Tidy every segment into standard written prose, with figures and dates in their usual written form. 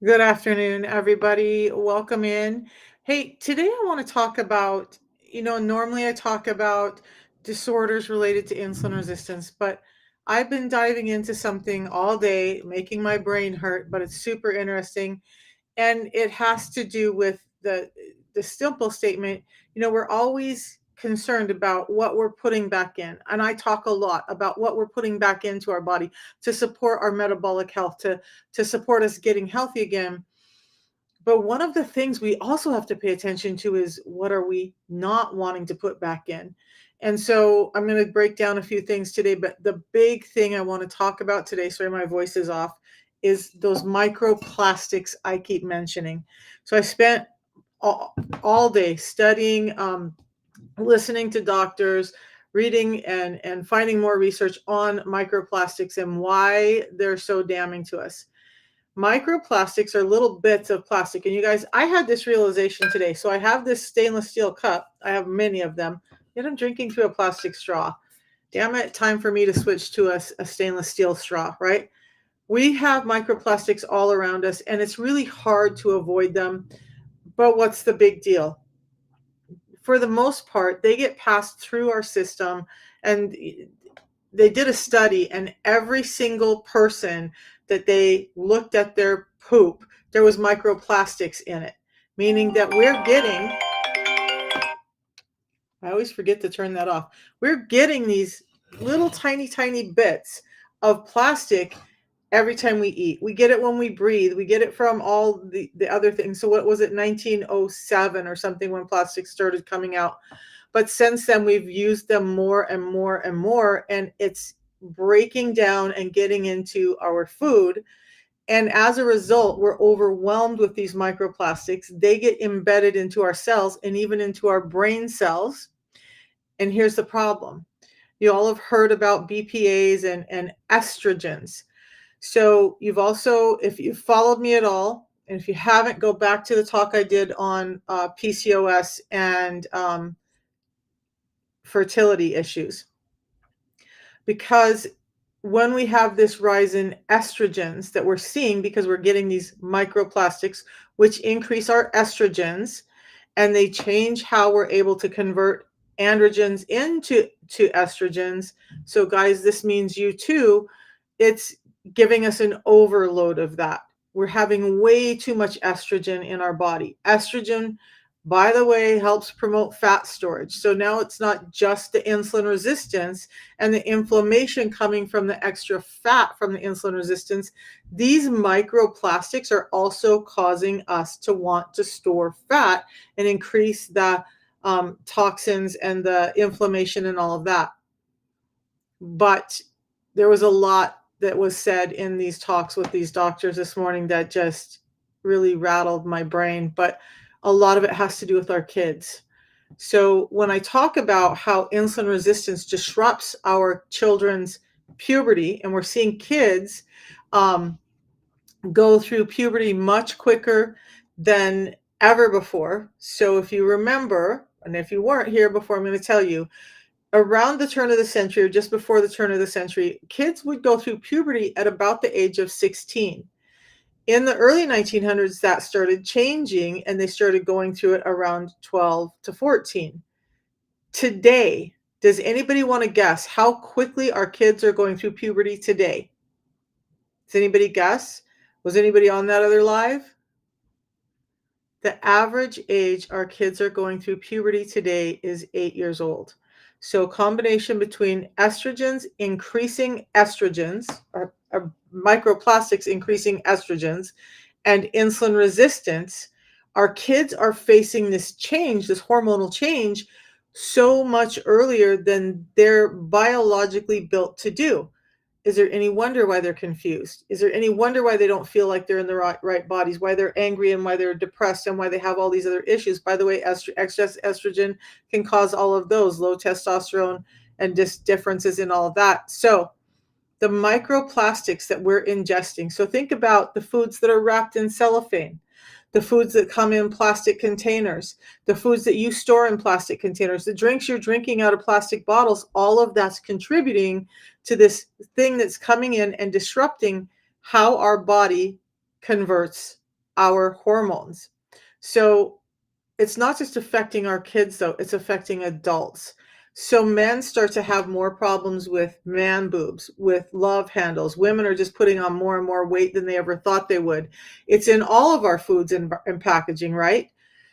Good afternoon, everybody. Welcome in. Hey, today I want to talk about, normally I talk about disorders related to insulin resistance, but I've been diving into something all day, making my brain hurt, but it's super interesting. And it has to do with the simple statement, we're always concerned about what we're putting back in. And I talk a lot about what we're putting back into our body to support our metabolic health, to support us getting healthy again. But one of the things we also have to pay attention to is what are we not wanting to put back in? And so I'm going to break down a few things today, but the big thing I want to talk about today, sorry, my voice is off, is those microplastics I keep mentioning. So I spent all day studying, listening to doctors, reading and finding more research on microplastics and why they're so damning to us. Microplastics are little bits of plastic. And you guys, I had this realization today. So I have this stainless steel cup. I have many of them. Yet I'm drinking through a plastic straw. Damn it, time for me to switch to a stainless steel straw, right? We have microplastics all around us, and it's really hard to avoid them. But what's the big deal? For the most part, they get passed through our system, and they did a study, and every single person that they looked at their poop, there was microplastics in it, meaning that we're getting, I always forget to turn that off. We're getting these little tiny, tiny bits of plastic every time we eat. We get it when we breathe. We get it from all the other things. So what was it, 1907 or something when plastic started coming out? But since then, we've used them more and more and more, and it's breaking down and getting into our food. And as a result, we're overwhelmed with these microplastics. They get embedded into our cells and even into our brain cells. And here's the problem. You all have heard about BPAs and estrogens. So you've also, if you've followed me at all, and if you haven't, go back to the talk I did on PCOS and fertility issues. Because when we have this rise in estrogens that we're seeing because we're getting these microplastics, which increase our estrogens, and they change how we're able to convert androgens into estrogens. So, guys, this means you too. It's giving us an overload of that. We're having way too much estrogen in our body. Estrogen, by the way, helps promote fat storage. So now it's not just the insulin resistance and the inflammation coming from the extra fat from the insulin resistance. These microplastics are also causing us to want to store fat and increase the toxins and the inflammation and all of that. But there was a lot that was said in these talks with these doctors this morning that just really rattled my brain. But a lot of it has to do with our kids. So when I talk about how insulin resistance disrupts our children's puberty, and we're seeing kids um, go through puberty much quicker than ever before. So if you remember, and if you weren't here before, I'm going to tell you, around the turn of the century or just before the turn of the century, kids would go through puberty at about the age of 16. In the early 1900s, that started changing and they started going through it around 12 to 14. Today, does anybody want to guess how quickly our kids are going through puberty today? Does anybody guess? Was anybody on that other live? The average age our kids are going through puberty today is 8 years old. So combination between estrogens increasing estrogens, or microplastics increasing estrogens, and insulin resistance, our kids are facing this change, this hormonal change, so much earlier than they're biologically built to do. Is there any wonder why they're confused? Is there any wonder why they don't feel like they're in the right bodies, why they're angry and why they're depressed and why they have all these other issues? By the way, excess estrogen can cause all of those, low testosterone and just differences in all of that. So the microplastics that we're ingesting. So think about the foods that are wrapped in cellophane, the foods that come in plastic containers, the foods that you store in plastic containers, the drinks you're drinking out of plastic bottles, all of that's contributing to this thing that's coming in and disrupting how our body converts our hormones. So it's not just affecting our kids though, it's affecting adults. So men start to have more problems with man boobs, with love handles. Women are just putting on more and more weight than they ever thought they would. It's in all of our foods and packaging, right?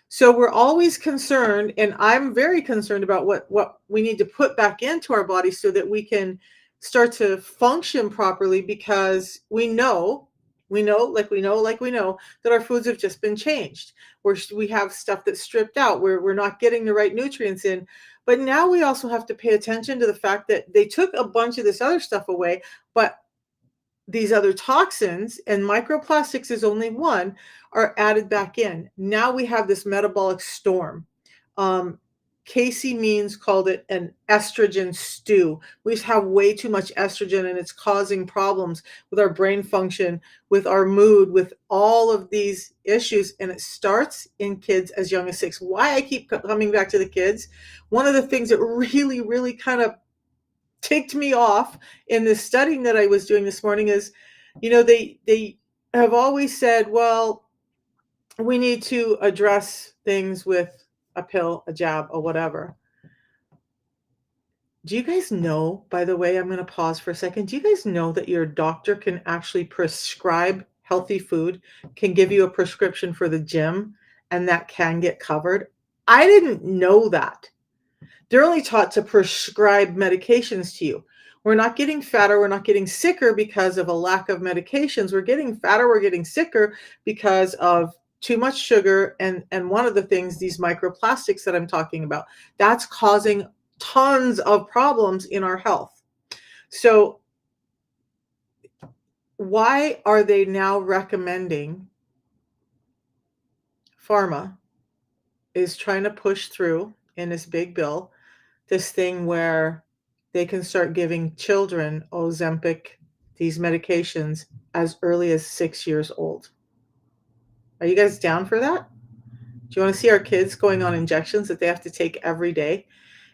So we're always concerned, and I'm very concerned about what we need to put back into our body so that we can start to function properly, because we know that our foods have just been changed. We have stuff that's stripped out. We're not getting the right nutrients in. But now we also have to pay attention to the fact that they took a bunch of this other stuff away, but these other toxins, and microplastics is only one, are added back in. Now we have this metabolic storm. Um, Casey Means called it an estrogen stew. We just have way too much estrogen, and it's causing problems with our brain function, with our mood, with all of these issues. And it starts in kids as young as 6. Why I keep coming back to the kids, one of the things that really, really kind of ticked me off in this studying that I was doing this morning is, they have always said, well, we need to address things with a pill, a jab, or whatever. Do you guys know, by the way, I'm going to pause for a second. Do you guys know that your doctor can actually prescribe healthy food, can give you a prescription for the gym, and that can get covered? I didn't know that. They're only taught to prescribe medications to you. We're not getting fatter, we're not getting sicker because of a lack of medications. We're getting fatter, we're getting sicker because of too much sugar, and one of the things, these microplastics that I'm talking about, that's causing tons of problems in our health. So why are they now recommending, pharma is trying to push through in this big bill, this thing where they can start giving children Ozempic, these medications, as early as 6 years old? Are you guys down for that? Do you want to see our kids going on injections that they have to take every day?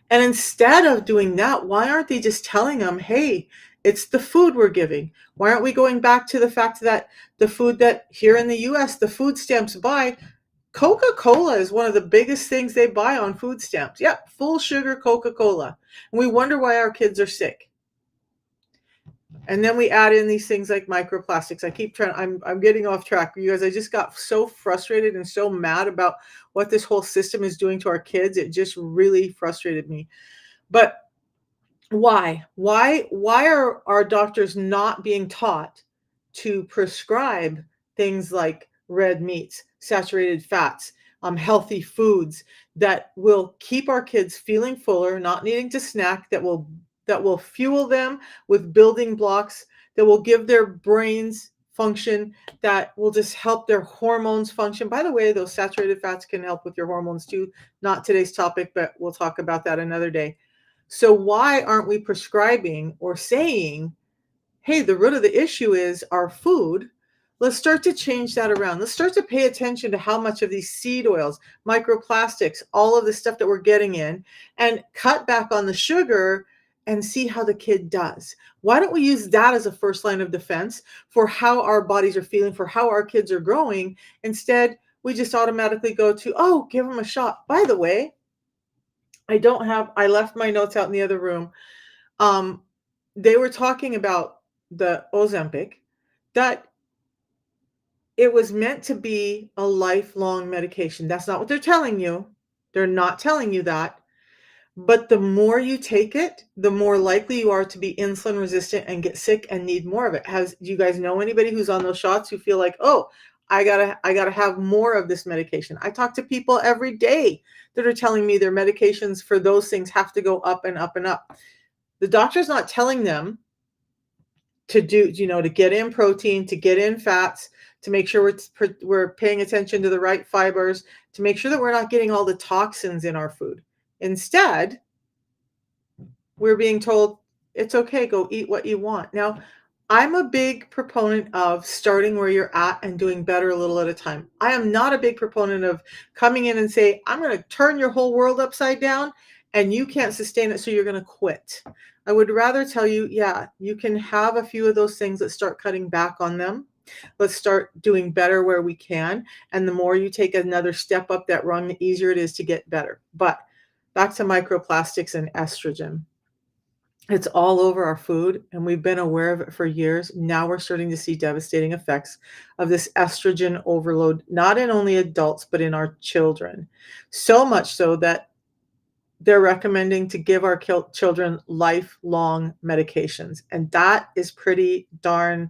And instead of doing that, why aren't they just telling them, hey, it's the food we're giving? Why aren't we going back to the fact that the food that here in the US, the food stamps buy, Coca-Cola is one of the biggest things they buy on food stamps. Yep, full sugar Coca-Cola. And we wonder why our kids are sick. And then we add in these things like microplastics. I'm getting off track, you guys. I just got so frustrated and so mad about what this whole system is doing to our kids. It just really frustrated me. But why? Why are our doctors not being taught to prescribe things like red meats, saturated fats, healthy foods that will keep our kids feeling fuller, not needing to snack, that will fuel them with building blocks, that will give their brains function, that will just help their hormones function? By the way, those saturated fats can help with your hormones too. Not today's topic, but we'll talk about that another day. So why aren't we prescribing or saying, hey, the root of the issue is our food? Let's start to change that around. Let's start to pay attention to how much of these seed oils, microplastics, all of the stuff that we're getting in, and cut back on the sugar and see how the kid does. Why don't we use that as a first line of defense for how our bodies are feeling, for how our kids are growing? Instead, we just automatically go to, oh, give them a shot. By the way, I left my notes out in the other room. Um, they were talking about the Ozempic, that it was meant to be a lifelong medication. That's not what they're telling you. They're not telling you that. But the more you take it, the more likely you are to be insulin resistant and get sick and need more of it. Do you guys know anybody who's on those shots who feel like, oh, I gotta have more of this medication? I talk to people every day that are telling me their medications for those things have to go up and up and up. The doctor's not telling them to do, to get in protein, to get in fats, to make sure we're paying attention to the right fibers, to make sure that we're not getting all the toxins in our food. Instead, we're being told it's okay, go eat what you want. Now, I'm a big proponent of starting where you're at and doing better a little at a time. I am not a big proponent of coming in and say, I'm going to turn your whole world upside down and you can't sustain it, so you're going to quit. I would rather tell you, yeah, you can have a few of those things, that start cutting back on them. Let's start doing better where we can. And the more you take another step up that rung, the easier it is to get better. But back to microplastics and estrogen. It's all over our food, and we've been aware of it for years. Now we're starting to see devastating effects of this estrogen overload, not in only adults, but in our children. So much so that they're recommending to give our children lifelong medications. And that is pretty darn,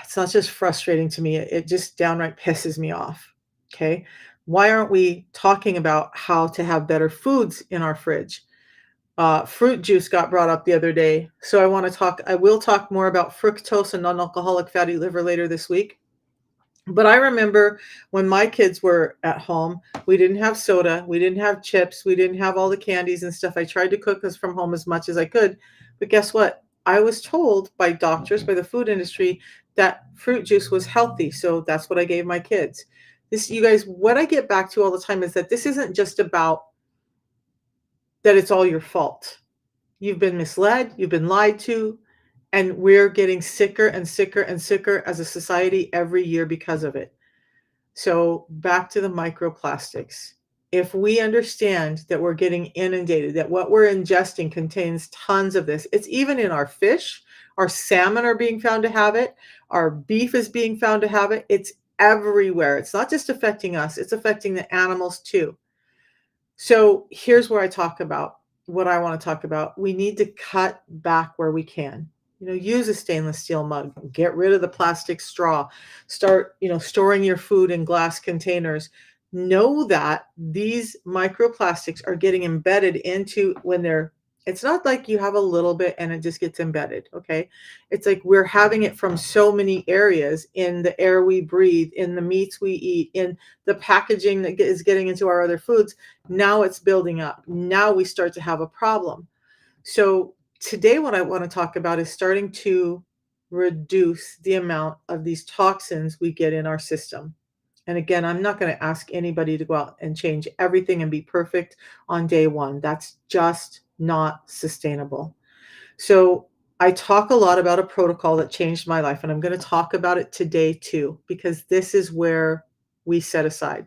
it's not just frustrating to me, it just downright pisses me off. Okay. Why aren't we talking about how to have better foods in our fridge? Fruit juice got brought up the other day. So I will talk more about fructose and non-alcoholic fatty liver later this week. But I remember when my kids were at home, we didn't have soda, we didn't have chips, we didn't have all the candies and stuff. I tried to cook us from home as much as I could. But guess what? I was told by doctors, by the food industry, that fruit juice was healthy. So that's what I gave my kids. This, you guys, what I get back to all the time is that this isn't just about that it's all your fault. You've been misled, you've been lied to, and we're getting sicker and sicker and sicker as a society every year because of it. So back to the microplastics. If we understand that we're getting inundated, that what we're ingesting contains tons of this, it's even in our fish, our salmon are being found to have it, our beef is being found to have it, it's everywhere. It's not just affecting us, it's affecting the animals too. So here's where I talk about what I want to talk about. We need to cut back where we can. Use a stainless steel mug, get rid of the plastic straw, start, storing your food in glass containers. Know that these microplastics are getting embedded into it's not like you have a little bit and it just gets embedded, okay? It's like we're having it from so many areas in the air we breathe, in the meats we eat, in the packaging that is getting into our other foods. Now it's building up. Now we start to have a problem. So today what I want to talk about is starting to reduce the amount of these toxins we get in our system. And again, I'm not going to ask anybody to go out and change everything and be perfect on day one. That's just not sustainable. So I talk a lot about a protocol that changed my life, and I'm going to talk about it today too, because this is where we set aside.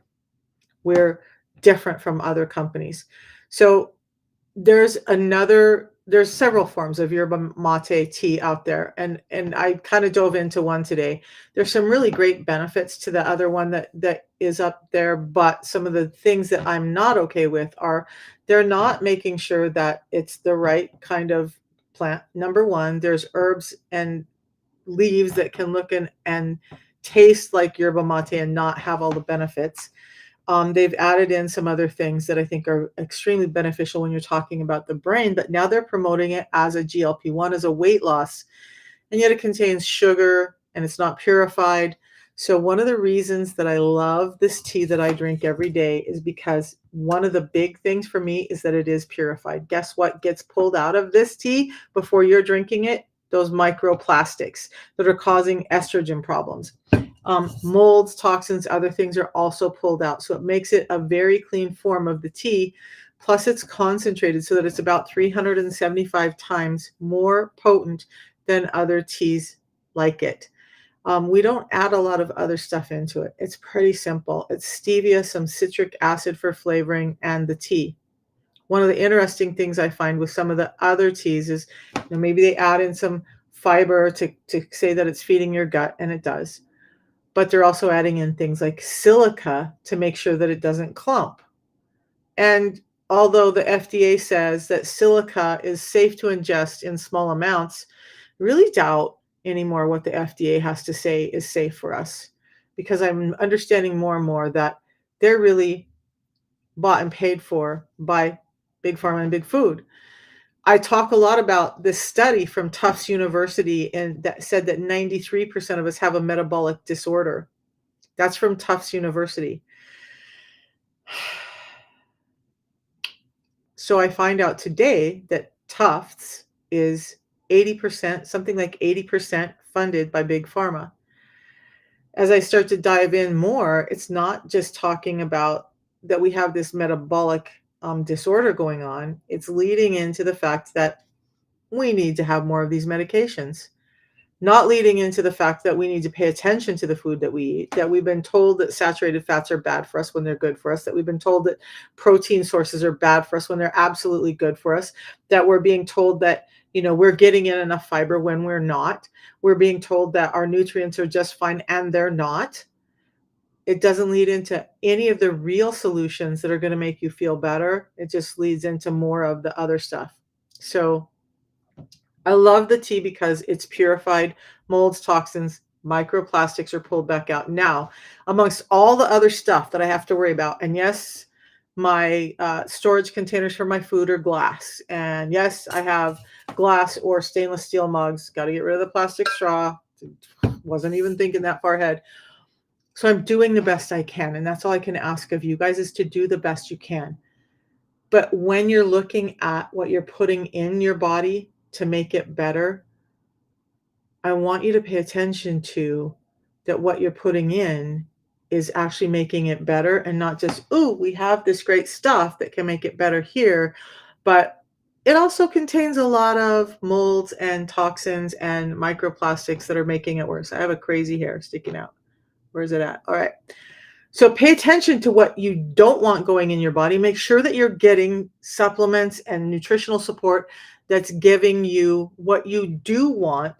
We're different from other companies. So there's several forms of yerba mate tea out there, and I kind of dove into one today. There's some really great benefits to the other one that is up there, but some of the things that I'm not okay with are they're not making sure that it's the right kind of plant. Number one, there's herbs and leaves that can look and taste like yerba mate and not have all the benefits. They've added in some other things that I think are extremely beneficial when you're talking about the brain, but now they're promoting it as a GLP-1, as a weight loss, and yet it contains sugar and it's not purified. So one of the reasons that I love this tea that I drink every day is because one of the big things for me is that it is purified. Guess what gets pulled out of this tea before you're drinking it? Those microplastics that are causing estrogen problems. Molds, toxins, other things are also pulled out. So it makes it a very clean form of the tea. Plus it's concentrated so that it's about 375 times more potent than other teas like it. We don't add a lot of other stuff into it. It's pretty simple. It's stevia, some citric acid for flavoring, and the tea. One of the interesting things I find with some of the other teas is maybe they add in some fiber to say that it's feeding your gut, and it does. But they're also adding in things like silica to make sure that it doesn't clump. And although the FDA says that silica is safe to ingest in small amounts, I really doubt anymore what the FDA has to say is safe for us, because I'm understanding more and more that they're really bought and paid for by Big Pharma and Big Food. I talk a lot about this study from Tufts University, and that said that 93% of us have a metabolic disorder. That's from Tufts University. So I find out today that Tufts is 80%, something like 80% funded by Big Pharma. As I start to dive in more, it's not just talking about that we have this metabolic disorder going on. It's leading into the fact that we need to have more of these medications. not leading into the fact that we need to pay attention to the food that we eat, that we've been told that saturated fats are bad for us when they're good for us, that we've been told that protein sources are bad for us when they're absolutely good for us, that we're being told that, we're getting in enough fiber when we're not. We're being told that our nutrients are just fine and they're not. It doesn't lead into any of the real solutions that are going to make you feel better. It just leads into more of the other stuff. So I love the tea because it's purified, molds, toxins, microplastics are pulled back out. Now, amongst all the other stuff that I have to worry about, and yes, my storage containers for my food are glass. And yes, I have glass or stainless steel mugs. Got to get rid of the plastic straw. Wasn't even thinking that far ahead. So I'm doing the best I can. And that's all I can ask of you guys, is to do the best you can. But when you're looking at what you're putting in your body to make it better, I want you to pay attention to that what you're putting in is actually making it better, and not just, "Ooh, we have this great stuff that can make it better here," but it also contains a lot of molds and toxins and microplastics that are making it worse. I have a crazy hair sticking out. Where is it at? All right. So pay attention to what you don't want going in your body. Make sure that you're getting supplements and nutritional support that's giving you what you do want,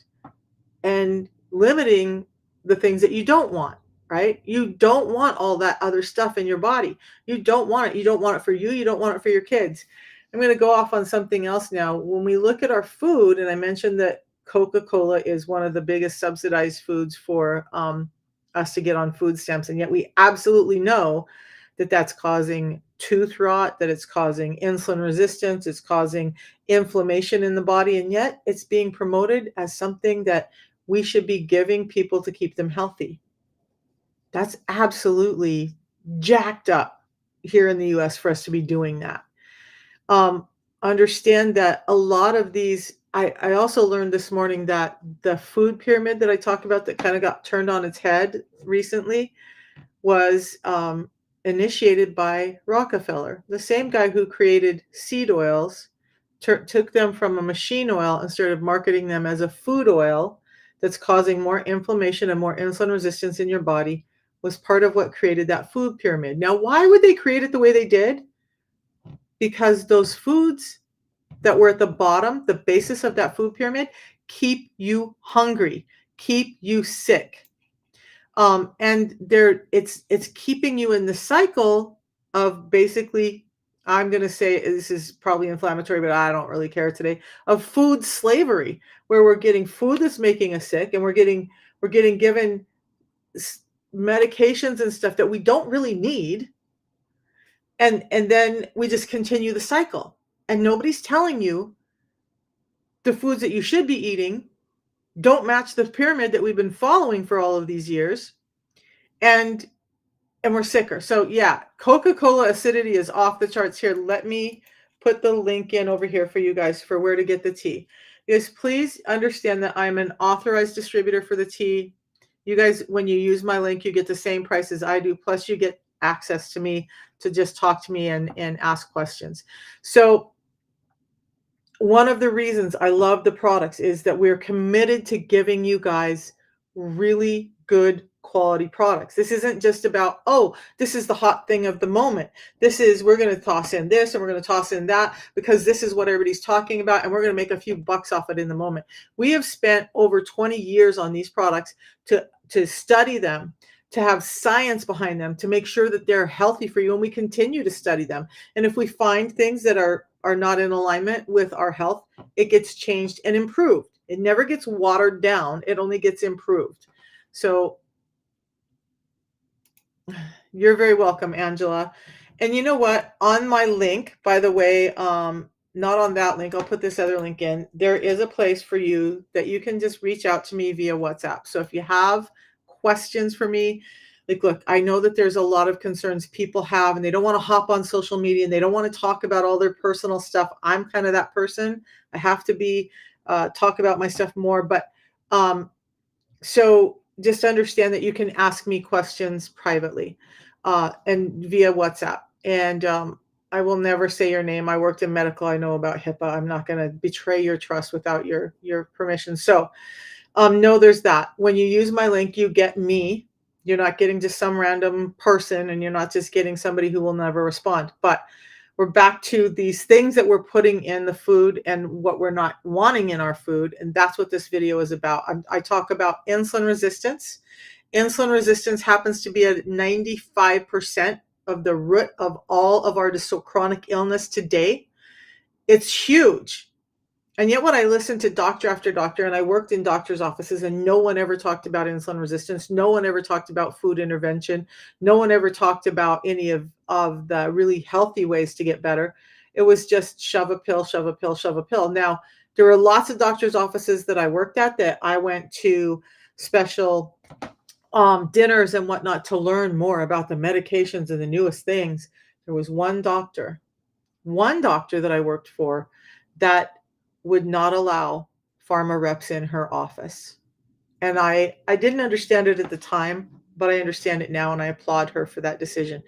and limiting the things that you don't want, right? You don't want all that other stuff in your body. You don't want it. You don't want it for you. You don't want it for your kids. I'm going to go off on something else now. When we look at our food, and I mentioned that Coca-Cola is one of the biggest subsidized foods for us to get on food stamps, and yet we absolutely know that that's causing tooth rot, that it's causing insulin resistance, it's causing inflammation in the body, and yet it's being promoted as something that we should be giving people to keep them healthy. That's absolutely jacked up here in the US for us to be doing that. Um, Understand that a lot of these, I also learned this morning that the food pyramid that I talked about that kind of got turned on its head recently was initiated by Rockefeller, the same guy who created seed oils, took them from a machine oil and started marketing them as a food oil that's causing more inflammation and more insulin resistance in your body, was part of what created that food pyramid. Now, why would they create it the way they did? Because those foods that were at the bottom, the basis of that food pyramid, keep you hungry, keep you sick. And it's keeping you in the cycle of, basically, I'm going to say this is probably inflammatory, but I don't really care today, of food slavery, where we're getting food that's making us sick, and we're getting given medications and stuff that we don't really need, and then we just continue the cycle, and nobody's telling you the foods that you should be eating don't match the pyramid that we've been following for all of these years, and we're sicker. So yeah, Coca-Cola acidity is off the charts here. Let me put the link in over here for you guys for where to get the tea. Yes, please understand that I'm an authorized distributor for the tea. You guys, when you use my link, you get the same price as I do, plus you get access to me to just talk to me and ask questions. So one of the reasons I love the products is that we're committed to giving you guys really good quality products. This isn't just about, oh, this is the hot thing of the moment. This is, we're going to toss in this and we're going to toss in that because this is what everybody's talking about, and we're going to make a few bucks off it in the moment. We have spent over 20 years on these products to study them, to have science behind them, to make sure that they're healthy for you, and we continue to study them. And if we find things that are not in alignment with our health, it gets changed and improved. It never gets watered down. It only gets improved. So you're very welcome, Angela. And you know what? On my link, by the way, not on that link, I'll put this other link in. There is a place for you that you can just reach out to me via WhatsApp. So if you have questions for me, like, look, I know that there's a lot of concerns people have, and they don't want to hop on social media, and they don't want to talk about all their personal stuff. I'm kind of that person. I have to be talk about my stuff more, but so just understand that you can ask me questions privately and via WhatsApp. And I will never say your name. I worked in medical. I know about HIPAA. I'm not going to betray your trust without your permission. So No, there's that. When you use my link, you get me. You're not getting just some random person, and you're not just getting somebody who will never respond. But we're back to these things that we're putting in the food and what we're not wanting in our food. And that's what this video is about. I talk about insulin resistance. Insulin resistance happens to be at 95% of the root of all of our chronic illness today. It's huge. And yet when I listened to doctor after doctor, and I worked in doctors' offices, and no one ever talked about insulin resistance, no one ever talked about food intervention, no one ever talked about any of the really healthy ways to get better. It was just shove a pill, shove a pill, shove a pill. Now, there were lots of doctors' offices that I worked at that I went to special dinners and whatnot to learn more about the medications and the newest things. There was one doctor that I worked for that would not allow pharma reps in her office. And I didn't understand it at the time, but I understand it now, and I applaud her for that decision.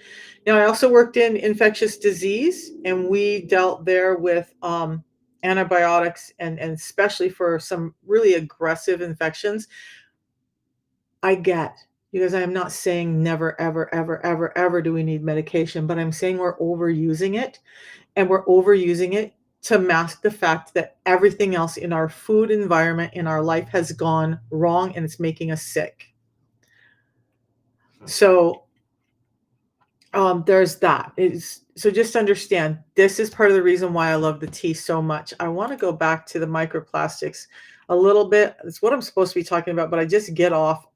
Now, I also worked in infectious disease, and we dealt there with antibiotics, and especially for some really aggressive infections. I get, because I am not saying never, ever, ever, ever, ever do we need medication, but I'm saying we're overusing it. And we're overusing it to mask the fact that everything else in our food environment, in our life, has gone wrong, and it's making us sick. So there's that. So just understand, this is part of the reason why I love the tea so much. I want to go back to the microplastics a little bit. It's what I'm supposed to be talking about, but I just get off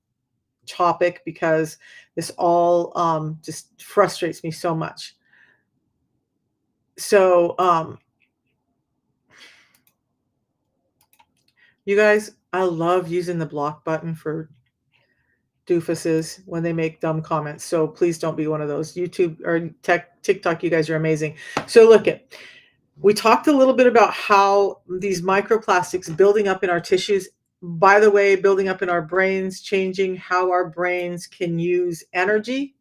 topic because this all just frustrates me so much. So you guys, I love using the block button for doofuses when they make dumb comments. So please don't be one of those. YouTube or TikTok, you guys are amazing. So look we talked a little bit about how these microplastics building up in our tissues, by the way, building up in our brains, changing how our brains can use energy.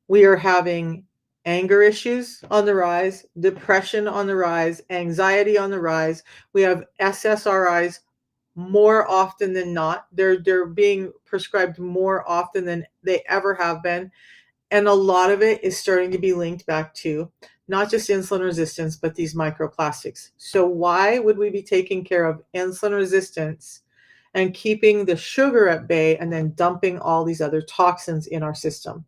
We are having anger issues on the rise, depression on the rise, anxiety on the rise. We have SSRIs more often than not. They're being prescribed more often than they ever have been. And a lot of it is starting to be linked back to not just insulin resistance, but these microplastics. So why would we be taking care of insulin resistance and keeping the sugar at bay and then dumping all these other toxins in our system?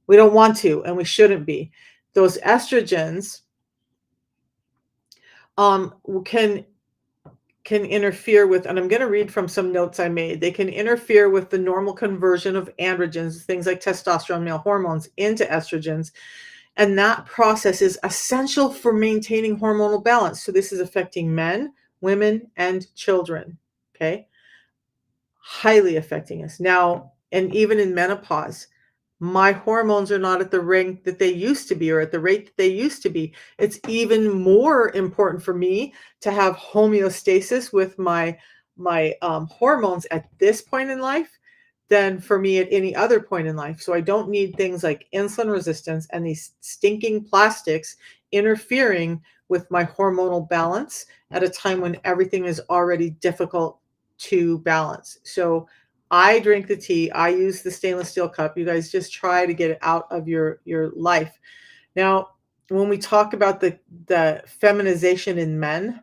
We don't want to, and we shouldn't be. Those estrogens can interfere with, and I'm going to read from some notes I made, they can interfere with the normal conversion of androgens, things like testosterone, male hormones, into estrogens. And that process is essential for maintaining hormonal balance. So this is affecting men, women, and children. Okay. Highly affecting us. Now, and even in menopause, my hormones are not at the rate that they used to be, or at the rate that they used to be. It's even more important for me to have homeostasis with my hormones at this point in life than for me at any other point in life. So I don't need things like insulin resistance and these stinking plastics interfering with my hormonal balance at a time when everything is already difficult to balance. So I drink the tea. I use the stainless steel cup. You guys just try to get it out of your life. Now, when we talk about the feminization in men,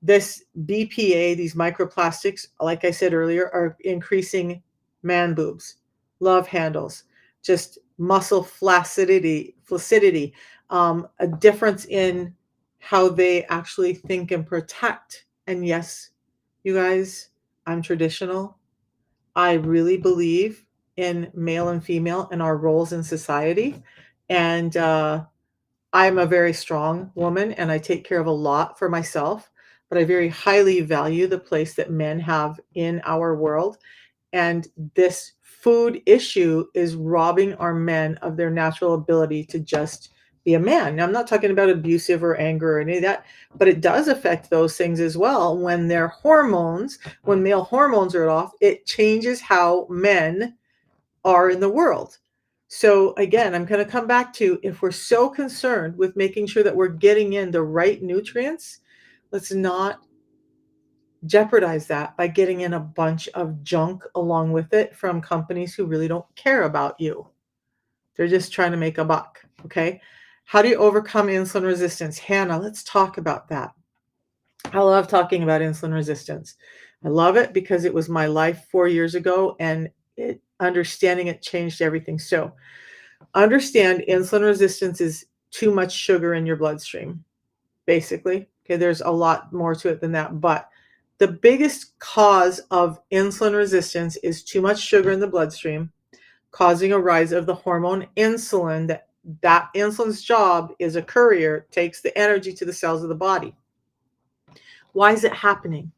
this BPA, these microplastics, like I said earlier, are increasing man boobs, love handles, just muscle flaccidity, a difference in how they actually think and protect. And yes, you guys, I'm traditional. I really believe in male and female and our roles in society. And I'm a very strong woman, and I take care of a lot for myself, but I very highly value the place that men have in our world. And this food issue is robbing our men of their natural ability to just be a man. Now, I'm not talking about abusive or anger or any of that, but it does affect those things as well. When their hormones, when male hormones are off, it changes how men are in the world. So again, I'm going to come back to, if we're so concerned with making sure that we're getting in the right nutrients, let's not jeopardize that by getting in a bunch of junk along with it from companies who really don't care about you. They're just trying to make a buck, okay? How do you overcome insulin resistance? Hannah, let's talk about that. I love talking about insulin resistance. I love it because it was my life 4 years ago, and understanding it changed everything. So, understand insulin resistance is too much sugar in your bloodstream, basically. Okay, there's a lot more to it than that, but the biggest cause of insulin resistance is too much sugar in the bloodstream, causing a rise of the hormone insulin. That insulin's job is a courier, takes the energy to the cells of the body. Why is it happening?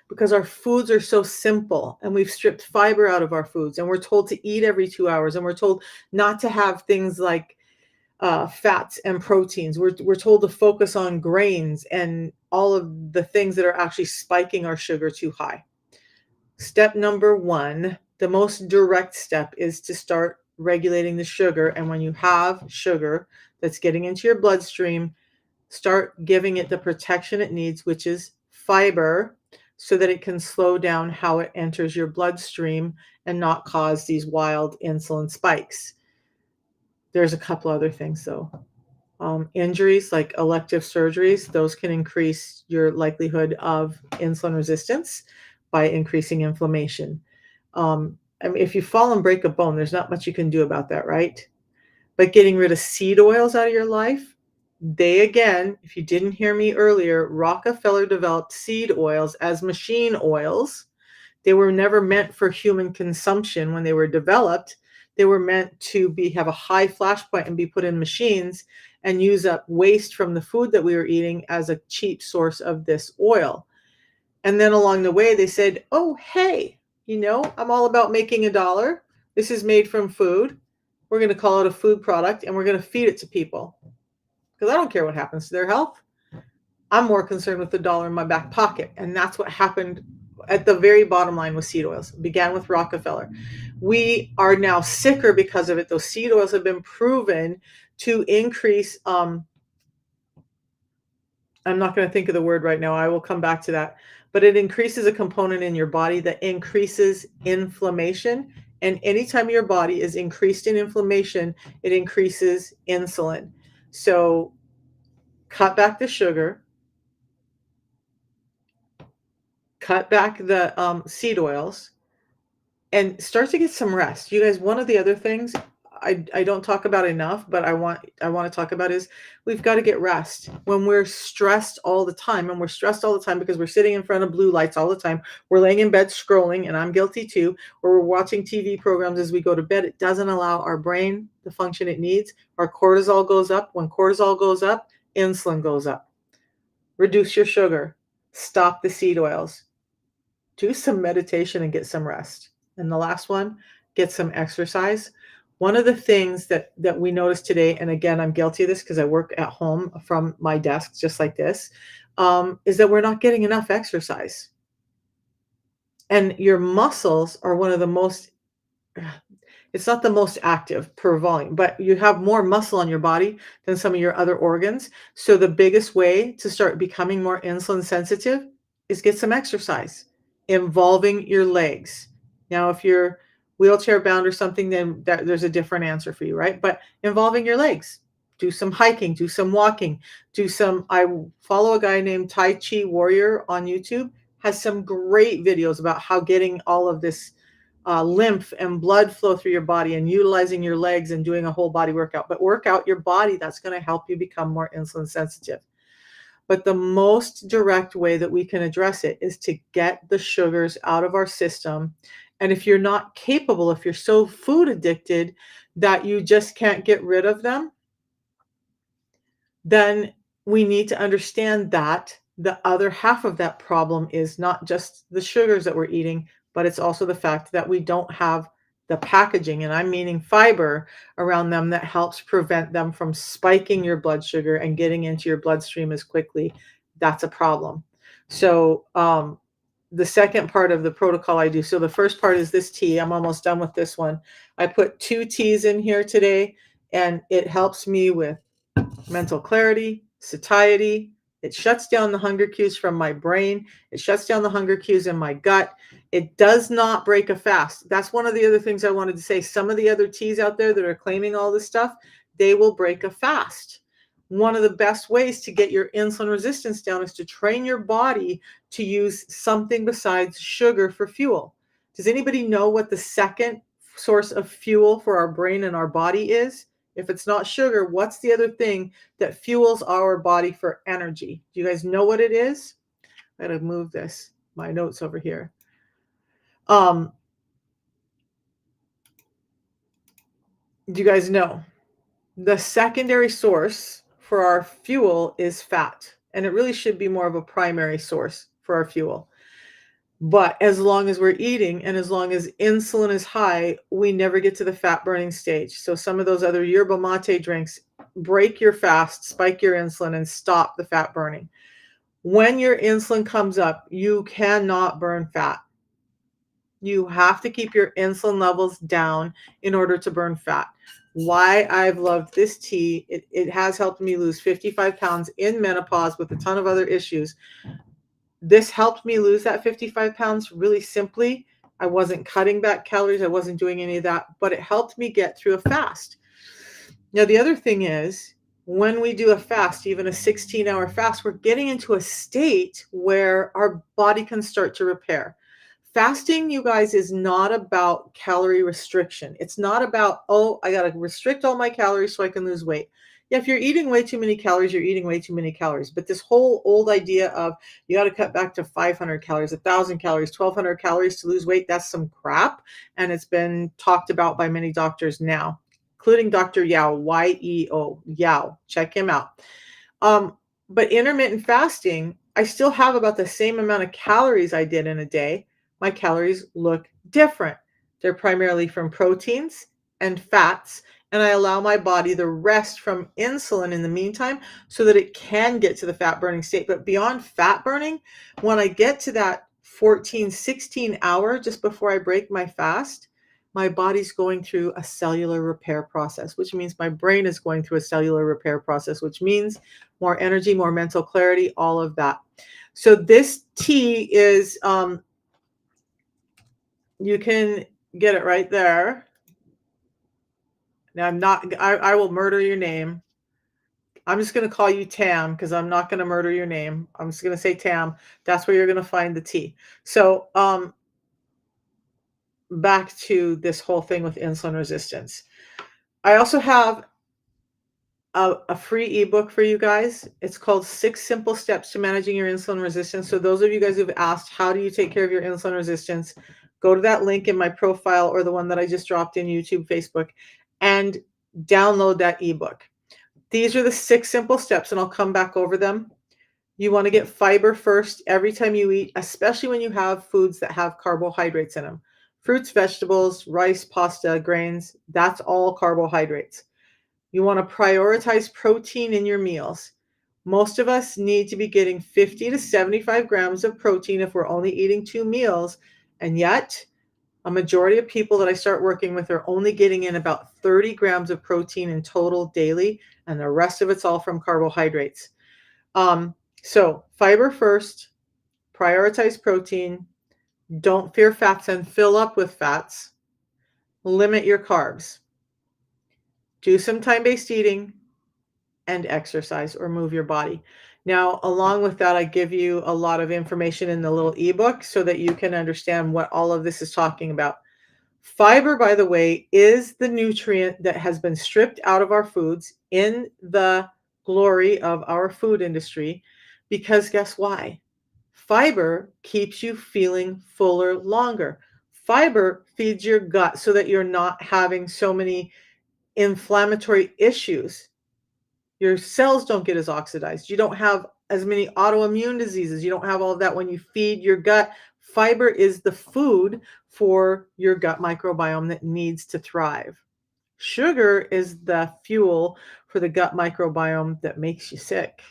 Because our foods are so simple, and we've stripped fiber out of our foods, and we're told to eat every 2 hours, and we're told not to have things like fats and proteins. We're told to focus on grains and all of the things that are actually spiking our sugar too high. Step number one, the most direct step, is to start regulating the sugar. And when you have sugar that's getting into your bloodstream, start giving it the protection it needs, which is fiber, so that it can slow down how it enters your bloodstream and not cause these wild insulin spikes. There's a couple other things though. Injuries like elective surgeries, those can increase your likelihood of insulin resistance by increasing inflammation. I mean, if you fall and break a bone, there's not much you can do about that, right? But getting rid of seed oils out of your life, they again, if you didn't hear me earlier, Rockefeller developed seed oils as machine oils. They were never meant for human consumption when they were developed. They were meant to have a high flash point and be put in machines and use up waste from the food that we were eating as a cheap source of this oil. And then along the way, they said, oh, hey, I'm all about making $1. This is made from food. We're going to call it a food product, and we're going to feed it to people. Because I don't care what happens to their health. I'm more concerned with the dollar in my back pocket. And that's what happened at the very bottom line with seed oils. It began with Rockefeller. We are now sicker because of it. Those seed oils have been proven to increase. I'm not going to think of the word right now. I will come back to that. But it increases a component in your body that increases inflammation. And anytime your body is increased in inflammation, it increases insulin. So cut back the sugar, cut back the seed oils, and start to get some rest. You guys, one of the other things I don't talk about enough, but I want to talk about is we've got to get rest. When we're stressed all the time, and we're stressed all the time because we're sitting in front of blue lights all the time, we're laying in bed scrolling, and I'm guilty too, or we're watching TV programs as we go to bed, it doesn't allow our brain the function it needs. Our cortisol goes up. When cortisol goes up, insulin goes up. Reduce your sugar. Stop the seed oils. Do some meditation and get some rest. And the last one, get some exercise. One of the things that we noticed today, and again, I'm guilty of this because I work at home from my desk just like this, is that we're not getting enough exercise. And your muscles are one of the most, it's not the most active per volume, but you have more muscle on your body than some of your other organs. So the biggest way to start becoming more insulin sensitive is get some exercise involving your legs. Now, if you're wheelchair bound or something, then there's a different answer for you, right? But involving your legs, do some hiking, do some walking, I follow a guy named Tai Chi Warrior on YouTube, has some great videos about how getting all of this lymph and blood flow through your body and utilizing your legs and doing a whole body workout. But work out your body. That's going to help you become more insulin sensitive. But the most direct way that we can address it is to get the sugars out of our system. And if you're not capable, if you're so food addicted that you just can't get rid of them, then we need to understand that the other half of that problem is not just the sugars that we're eating, but it's also the fact that we don't have the packaging, and I'm meaning fiber around them, that helps prevent them from spiking your blood sugar and getting into your bloodstream as quickly. That's a problem. So the second part of the protocol I do, so the first part is this tea. I'm almost done with this one. I put 2 teas in here today, and it helps me with mental clarity, satiety, It shuts down the hunger cues from my brain. It shuts down the hunger cues in my gut. It does not break a fast. That's one of the other things I wanted to say. Some of the other teas out there that are claiming all this stuff, they will break a fast. One of the best ways to get your insulin resistance down is to train your body to use something besides sugar for fuel. Does anybody know what the second source of fuel for our brain and our body is? If it's not sugar, what's the other thing that fuels our body for energy? Do you guys know what it is? I gotta move this, my notes over here. Do you guys know? The secondary source for our fuel is fat, and it really should be more of a primary source for our fuel. But as long as we're eating and as long as insulin is high, we never get to the fat burning stage. So some of those other yerba mate drinks break your fast, spike your insulin, and stop the fat burning. When your insulin comes up, you cannot burn fat. You have to keep your insulin levels down in order to burn fat. Why I've loved this tea, it has helped me lose 55 pounds in menopause with a ton of other issues. This helped me lose that 55 pounds really simply. I wasn't cutting back calories. I wasn't doing any of that, but it helped me get through a fast. Now, the other thing is when we do a fast, even a 16-hour fast, we're getting into a state where our body can start to repair. Fasting, you guys, is not about calorie restriction. It's not about, oh, I got to restrict all my calories so I can lose weight. Yeah, if you're eating way too many calories, you're eating way too many calories. But this whole old idea of you got to cut back to 500 calories, 1,000 calories, 1,200 calories to lose weight, that's some crap. And it's been talked about by many doctors now, including Dr. Yao, Y-E-O, Yao. Check him out. But intermittent fasting, I still have about the same amount of calories I did in a day. My calories look different. They're primarily from proteins and fats, and I allow my body the rest from insulin in the meantime so that it can get to the fat burning state. But beyond fat burning, when I get to that 14, 16 hour just before I break my fast, my body's going through a cellular repair process, which means my brain is going through a cellular repair process, which means more energy, more mental clarity, all of that. So this tea is, you can get it right there. Now I will murder your name. I'm just going to call you Tam because I'm not going to murder your name. I'm just going to say Tam. That's where you're going to find the tea. So, back to this whole thing with insulin resistance. I also have a free ebook for you guys. It's called 6 Simple Steps to Managing Your Insulin Resistance. So those of you guys who've asked, how do you take care of your insulin resistance? Go to that link in my profile or the one that I just dropped in YouTube, Facebook, and download that ebook. These are the 6 simple steps, and I'll come back over them. You want to get fiber first every time you eat, especially when you have foods that have carbohydrates in them. Fruits, vegetables, rice, pasta, grains, that's all carbohydrates. You want to prioritize protein in your meals. Most of us need to be getting 50 to 75 grams of protein if we're only eating 2 meals. And yet, a majority of people that I start working with are only getting in about 30 grams of protein in total daily, and the rest of it's all from carbohydrates. So fiber first, prioritize protein, don't fear fats and fill up with fats, limit your carbs, do some time-based eating, and exercise or move your body. Now, along with that, I give you a lot of information in the little ebook so that you can understand what all of this is talking about. Fiber, by the way, is the nutrient that has been stripped out of our foods in the glory of our food industry, because guess why? Fiber keeps you feeling fuller longer. Fiber feeds your gut so that you're not having so many inflammatory issues. Your cells don't get as oxidized. You don't have as many autoimmune diseases. You don't have all of that when you feed your gut. Fiber is the food for your gut microbiome that needs to thrive. Sugar is the fuel for the gut microbiome that makes you sick,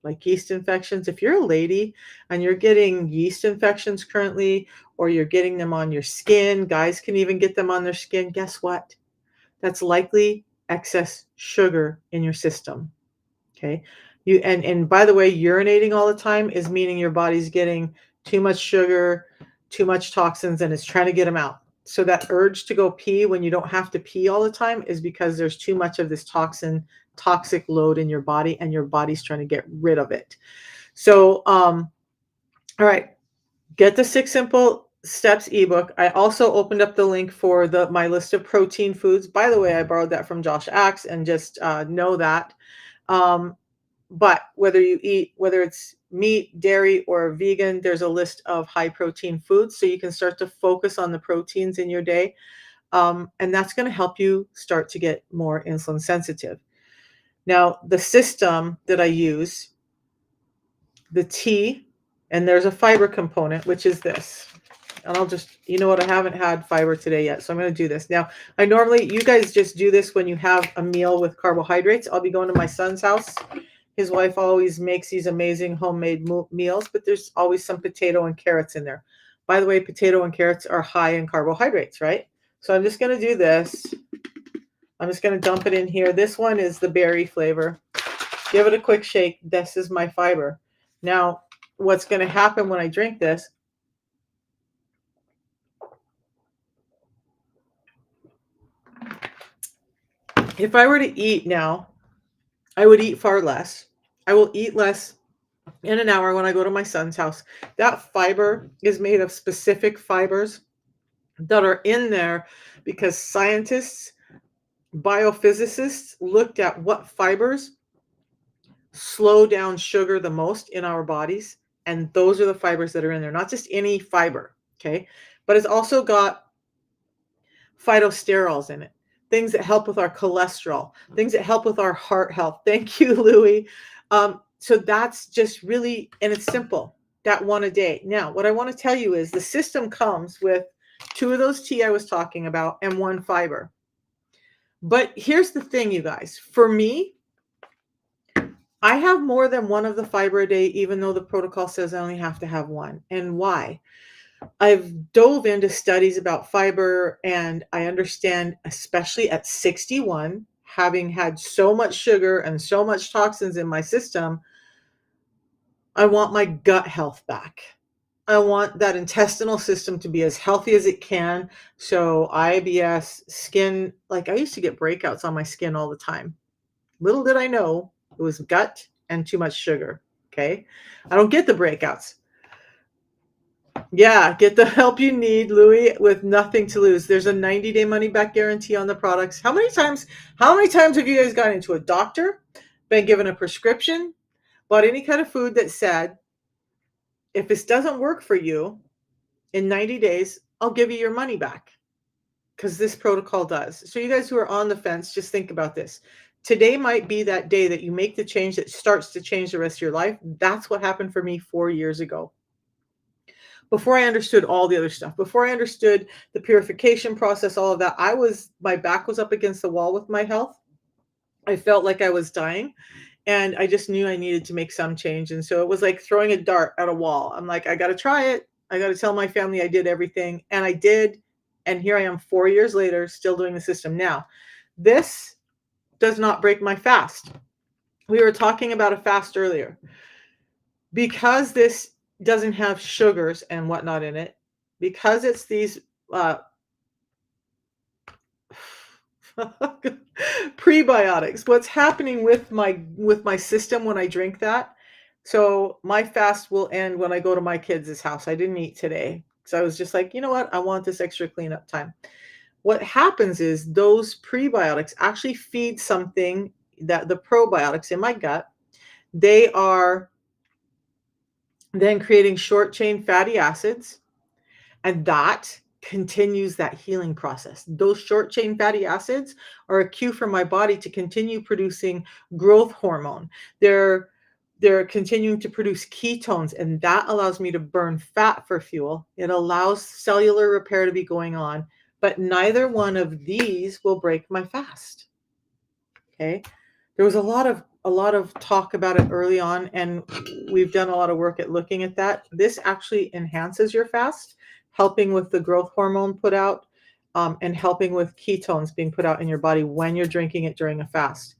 like yeast infections. If you're a lady and you're getting yeast infections currently, or you're getting them on your skin, guys can even get them on their skin, guess what? That's likely excess sugar in your system. Okay. And by the way, urinating all the time is meaning your body's getting too much sugar, too much toxins, and it's trying to get them out. So that urge to go pee when you don't have to pee all the time is because there's too much of this toxic load in your body, and your body's trying to get rid of it. So, all right, get the 6 Simple Steps ebook. I also opened up the link for my list of protein foods. By the way, I borrowed that from Josh Axe, and just know that. But whether it's meat, dairy, or vegan, there's a list of high protein foods, so you can start to focus on the proteins in your day. And that's going to help you start to get more insulin sensitive. Now, the system that I use, the tea, and there's a fiber component, which is this. And I'll just, you know what, I haven't had fiber today yet, so I'm going to do this. Now, you guys just do this when you have a meal with carbohydrates. I'll be going to my son's house. His wife always makes these amazing homemade meals, but there's always some potato and carrots in there. By the way, potato and carrots are high in carbohydrates, right? So I'm just going to do this. I'm just going to dump it in here. This one is the berry flavor. Give it a quick shake. This is my fiber. Now, what's going to happen when I drink this? If I were to eat now, I would eat far less. I will eat less in an hour when I go to my son's house. That fiber is made of specific fibers that are in there because scientists, biophysicists looked at what fibers slow down sugar the most in our bodies. And those are the fibers that are in there, not just any fiber. Okay. But it's also got phytosterols in it, things that help with our cholesterol, things that help with our heart health. Thank you, Louie. So that's just really, and it's simple, that one a day. Now, what I want to tell you is the system comes with 2 of those tea I was talking about and 1 fiber. But here's the thing, you guys. For me, I have more than 1 of the fiber a day, even though the protocol says I only have to have 1. And why? I've dove into studies about fiber, and I understand, especially at 61, having had so much sugar and so much toxins in my system, I want my gut health back. I want that intestinal system to be as healthy as it can. So IBS, skin, like I used to get breakouts on my skin all the time. Little did I know it was gut and too much sugar. Okay. I don't get the breakouts. Yeah, get the help you need, Louie, with nothing to lose. There's a 90-day money-back guarantee on the products. How many times have you guys gone into a doctor, been given a prescription, bought any kind of food that said, if this doesn't work for you in 90 days, I'll give you your money back? Because this protocol does. So you guys who are on the fence, just think about this. Today might be that day that you make the change that starts to change the rest of your life. That's what happened for me 4 years ago. Before I understood all the other stuff, before I understood the purification process, all of that, my back was up against the wall with my health. I felt like I was dying, and I just knew I needed to make some change. And so it was like throwing a dart at a wall. I'm like, I got to try it. I got to tell my family I did everything. And I did. And here I am 4 years later, still doing the system. Now, this does not break my fast. We were talking about a fast earlier. Because this doesn't have sugars and whatnot in it, because it's these prebiotics, what's happening with my system when I drink that? So my fast will end when I go to my kids' house. I didn't eat today because I was just like, you know what? I want this extra cleanup time. What happens is those prebiotics actually feed something that the probiotics in my gut, they are then creating short chain fatty acids, and that continues that healing process. Those short chain fatty acids are a cue for my body to continue producing growth hormone. They're continuing to produce ketones, and that allows me to burn fat for fuel. It allows cellular repair to be going on, but neither one of these will break my fast. Okay. There was a lot of talk about it early on, and we've done a lot of work at looking at that. This actually enhances your fast, helping with the growth hormone put out, and helping with ketones being put out in your body when you're drinking it during a fast.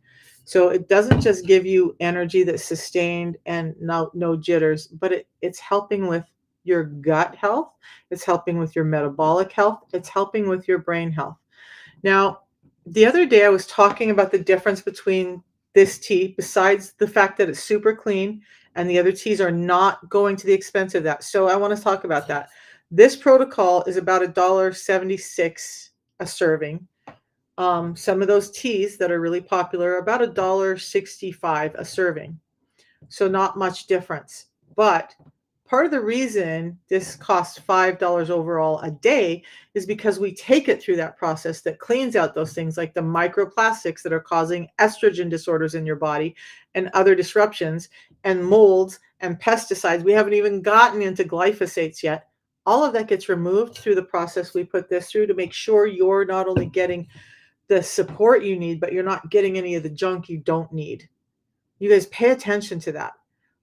So it doesn't just give you energy that's sustained and no jitters, but it's helping with your gut health. It's helping with your metabolic health. It's helping with your brain health. Now, the other day I was talking about the difference between this tea, besides the fact that it's super clean and the other teas are not going to the expense of that. So I want to talk about that. This protocol is about $1.76 a serving. Some of those teas that are really popular are about $1.65 a serving. So not much difference. But part of the reason this costs $5 overall a day is because we take it through that process that cleans out those things like the microplastics that are causing estrogen disorders in your body and other disruptions and molds and pesticides. We haven't even gotten into glyphosates yet. All of that gets removed through the process we put this through to make sure you're not only getting the support you need, but you're not getting any of the junk you don't need. You guys pay attention to that.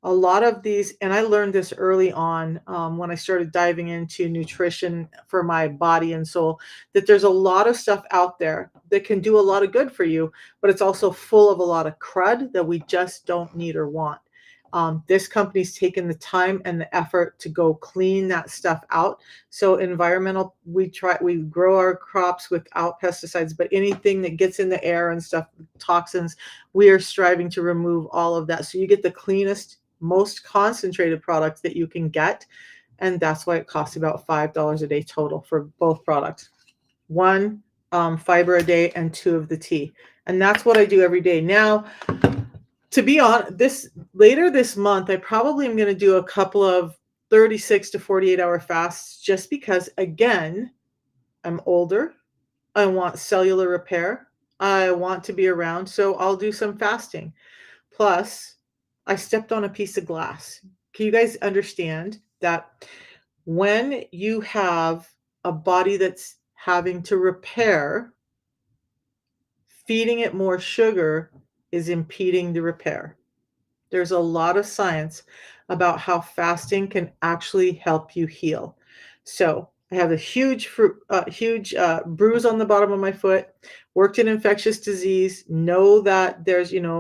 A lot of these, and I learned this early on when I started diving into nutrition for my body and soul, that there's a lot of stuff out there that can do a lot of good for you, but it's also full of a lot of crud that we just don't need or want. This company's taken the time and the effort to go clean that stuff out. So environmental, we grow our crops without pesticides, but anything that gets in the air and stuff, toxins, we are striving to remove all of that. So you get the cleanest, most concentrated product that you can get. And that's why it costs about $5 a day total for both products. One fiber a day and two of the tea. And that's what I do every day. Now, to be honest, later this month, I probably am going to do a couple of 36 to 48-hour fasts just because, again, I'm older. I want cellular repair. I want to be around, so I'll do some fasting. Plus, I stepped on a piece of glass. Can you guys understand that when you have a body that's having to repair, feeding it more sugar is impeding the repair? There's a lot of science about how fasting can actually help you heal. So I have a huge bruise on the bottom of my foot. Worked in infectious disease. Know that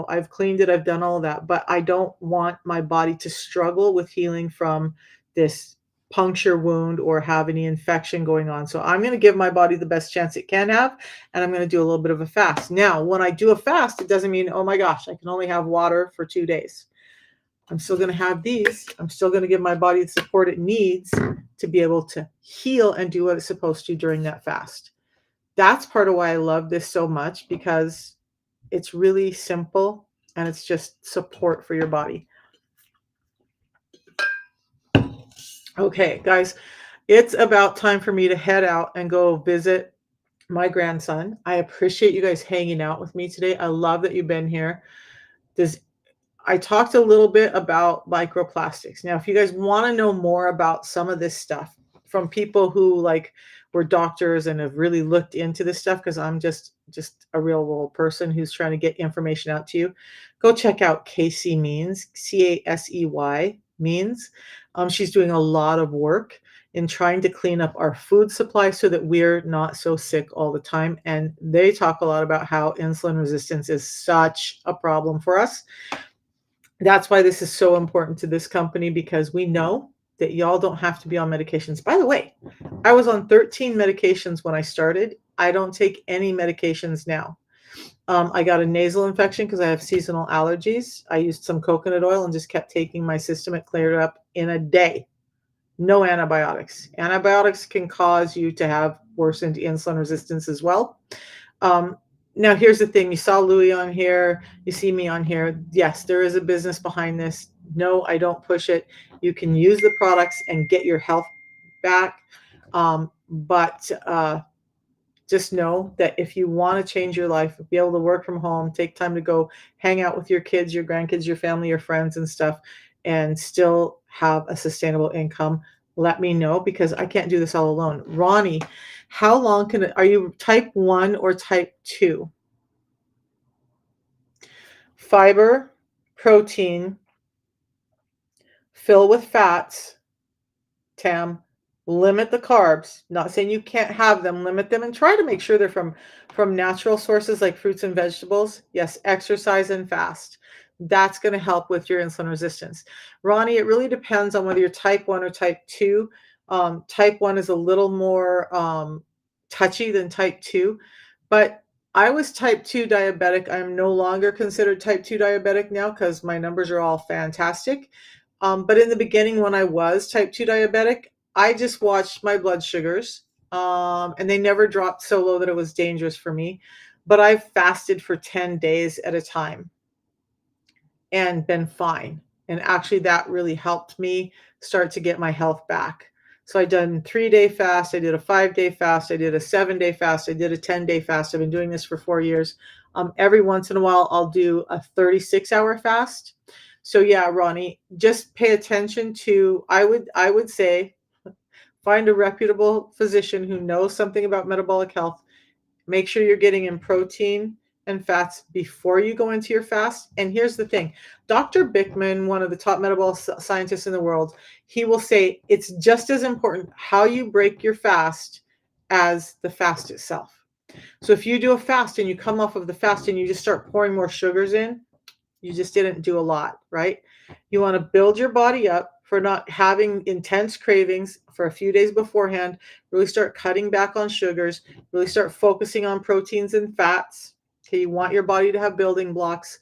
I've cleaned it. I've done all of that, but I don't want my body to struggle with healing from this puncture wound or have any infection going on. So I'm going to give my body the best chance it can have, and I'm going to do a little bit of a fast. Now, when I do a fast, it doesn't mean, oh my gosh, I can only have water for 2 days. I'm still going to have these. I'm still going to give my body the support it needs to be able to heal and do what it's supposed to during that fast. That's part of why I love this so much, because it's really simple and it's just support for your body. Okay, guys, it's about time for me to head out and go visit my grandson. I appreciate you guys hanging out with me today. I love that you've been here. I talked a little bit about microplastics. Now, if you guys want to know more about some of this stuff from people who were doctors and have really looked into this stuff, because I'm just a real world person who's trying to get information out to you, go check out Casey Means, Casey Means. She's doing a lot of work in trying to clean up our food supply so that we're not so sick all the time. And they talk a lot about how insulin resistance is such a problem for us. That's why this is so important to this company, because we know that y'all don't have to be on medications. By the way, I was on 13 medications when I started. I don't take any medications now. I got a nasal infection because I have seasonal allergies. I used some coconut oil and just kept taking my system. It cleared up in a day. No antibiotics. Antibiotics can cause you to have worsened insulin resistance as well. Now, here's the thing. You saw Louis on here. You see me on here. Yes, there is a business behind this. No, I don't push it. You can use the products and get your health back. But just know that if you want to change your life, be able to work from home, take time to go hang out with your kids, your grandkids, your family, your friends and stuff, and still have a sustainable income, let me know, because I can't do this all alone. Ronnie, how long are you type 1 or type 2? Fiber, protein, fill with fats, Tam, Limit the carbs. Not saying you can't have them, limit them and try to make sure they're from natural sources like fruits and vegetables. Yes, exercise and fast. That's going to help with your insulin resistance. Ronnie, it really depends on whether you're type 1 or type 2. Type 1 is a little more touchy than type 2, but I was type 2 diabetic. I'm no longer considered type 2 diabetic now because my numbers are all fantastic. But in the beginning, when I was type 2 diabetic, I just watched my blood sugars, and they never dropped so low that it was dangerous for me. But I've fasted for 10 days at a time and been fine. And actually, that really helped me start to get my health back. So I done 3-day fast, I did a 5-day fast, I did a 7-day fast, I did a 10-day fast. I've been doing this for 4 years. Every once in a while, I'll do a 36-hour fast. So yeah, Ronnie, just pay attention to. I would say find a reputable physician who knows something about metabolic health. Make sure you're getting in protein and fats before you go into your fast. And here's the thing, Dr. Bickman, one of the top metabolic scientists in the world, he will say it's just as important how you break your fast as the fast itself. So if you do a fast and you come off of the fast and you just start pouring more sugars in, you just didn't do a lot, right? You want to build your body up for not having intense cravings for a few days beforehand. Really start cutting back on sugars, really start focusing on proteins and fats. Okay, you want your body to have building blocks.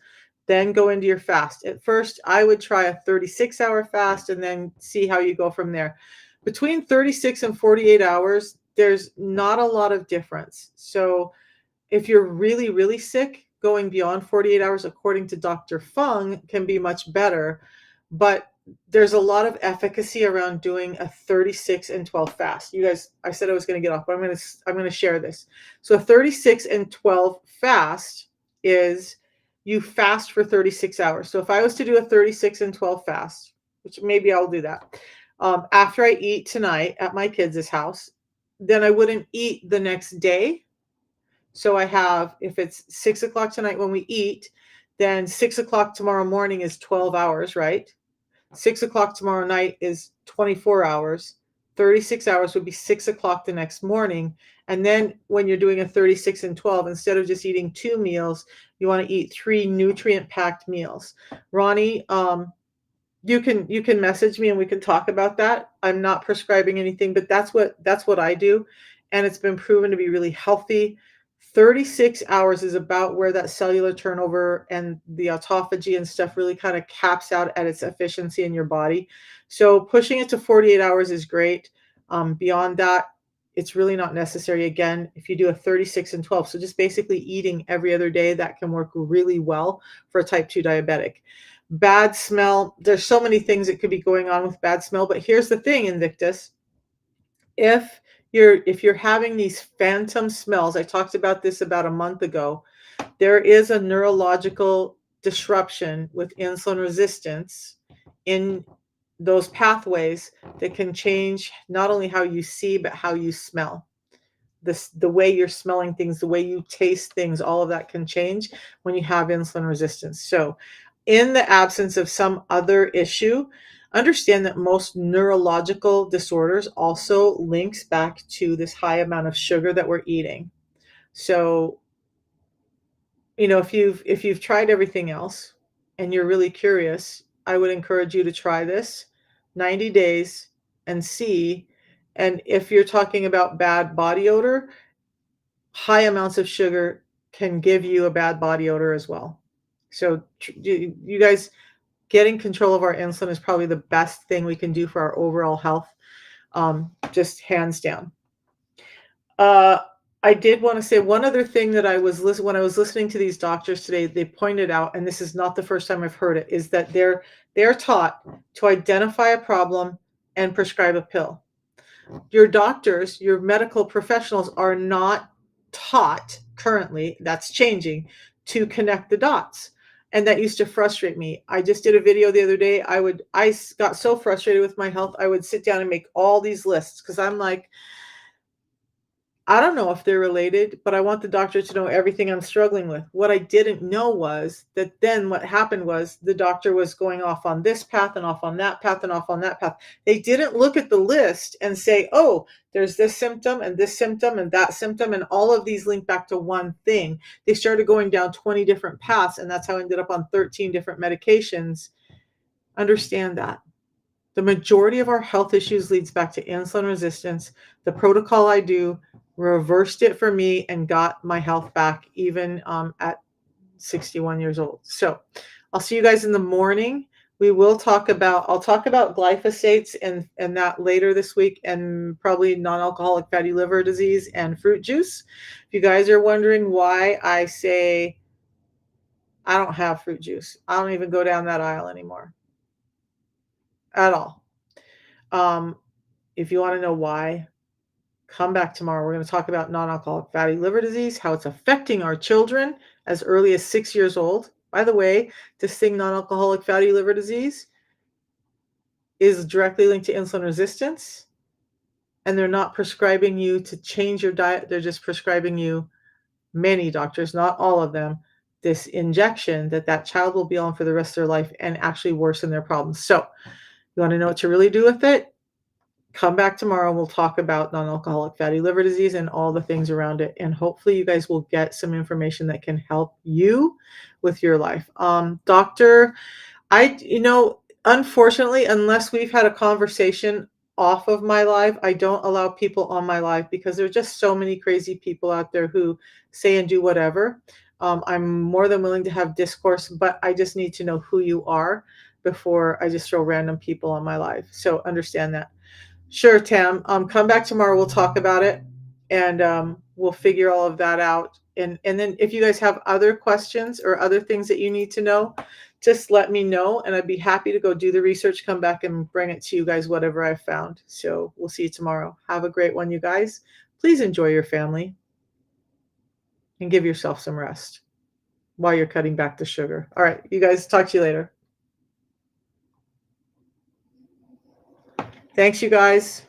Then go into your fast. At first, I would try a 36-hour fast and then see how you go from there. Between 36 and 48 hours, there's not a lot of difference. So if you're really, really sick, going beyond 48 hours, according to Dr. Fung, can be much better. But there's a lot of efficacy around doing a 36 and 12 fast. You guys, I said I was going to get off, but I'm going to share this. So a 36 and 12 fast is you fast for 36 hours. So if I was to do a 36 and 12 fast, which maybe I'll do that, after I eat tonight at my kids' house, then I wouldn't eat the next day. So I have, if it's 6 o'clock tonight when we eat, then 6 o'clock tomorrow morning is 12 hours, right? 6 o'clock tomorrow night is 24 hours. 36 hours would be 6 o'clock the next morning. And then when you're doing a 36 and 12, instead of just eating 2 meals, you want to eat 3 nutrient-packed meals. Ronnie, you can message me and we can talk about that. I'm not prescribing anything, but that's what I do, and it's been proven to be really healthy. 36 hours is about where that cellular turnover and the autophagy and stuff really kind of caps out at its efficiency in your body. So pushing it to 48 hours is great. Beyond that, it's really not necessary. Again, if you do a 36 and 12, so just basically eating every other day, that can work really well for a type 2 diabetic. Bad smell. There's so many things that could be going on with bad smell, but here's the thing, Invictus. If you're having these phantom smells, I talked about this about a month ago, there is a neurological disruption with insulin resistance in those pathways that can change not only how you see, but how you smell. The way you're smelling things, the way you taste things, all of that can change when you have insulin resistance. So in the absence of some other issue, understand that most neurological disorders also links back to this high amount of sugar that we're eating. So, if you've tried everything else and you're really curious, I would encourage you to try this 90 days and see. And if you're talking about bad body odor, high amounts of sugar can give you a bad body odor as well. So you guys, getting control of our insulin is probably the best thing we can do for our overall health, just hands down. I did want to say one other thing that when I was listening to these doctors today, they pointed out, and this is not the first time I've heard it, is that they're taught to identify a problem and prescribe a pill. Your doctors, your medical professionals are not taught currently, that's changing, to connect the dots. And that used to frustrate me. I just did a video the other day. I got so frustrated with my health. I would sit down and make all these lists because I'm like, I don't know if they're related, but I want the doctor to know everything I'm struggling with. What I didn't know was that then what happened was the doctor was going off on this path and off on that path and off on that path. They didn't look at the list and say, oh, there's this symptom and this symptom and that symptom, and all of these link back to one thing. They started going down 20 different paths, and that's how I ended up on 13 different medications. Understand that. The majority of our health issues leads back to insulin resistance. The protocol I do reversed it for me and got my health back even at 61 years old. So I'll see you guys in the morning. I'll talk about glyphosates and that later this week, and probably non-alcoholic fatty liver disease and fruit juice. If you guys are wondering why I say I don't have fruit juice, I don't even go down that aisle anymore at all. If you want to know why, come back tomorrow. We're going to talk about non-alcoholic fatty liver disease, how it's affecting our children as early as 6 years old. By the way, this thing, non-alcoholic fatty liver disease, is directly linked to insulin resistance. And they're not prescribing you to change your diet. They're just prescribing you, many doctors, not all of them, this injection that child will be on for the rest of their life and actually worsen their problems. So you want to know what to really do with it? Come back tomorrow and we'll talk about non-alcoholic fatty liver disease and all the things around it. And hopefully you guys will get some information that can help you with your life. Doctor, unfortunately, unless we've had a conversation off of my live, I don't allow people on my live because there are just so many crazy people out there who say and do whatever. I'm more than willing to have discourse, but I just need to know who you are before I just throw random people on my live. So understand that. Sure, Tam. Come back tomorrow. We'll talk about it, and we'll figure all of that out. And then if you guys have other questions or other things that you need to know, just let me know, and I'd be happy to go do the research, come back and bring it to you guys, whatever I found. So we'll see you tomorrow. Have a great one, you guys. Please enjoy your family and give yourself some rest while you're cutting back the sugar. All right, you guys, talk to you later. Thanks, you guys.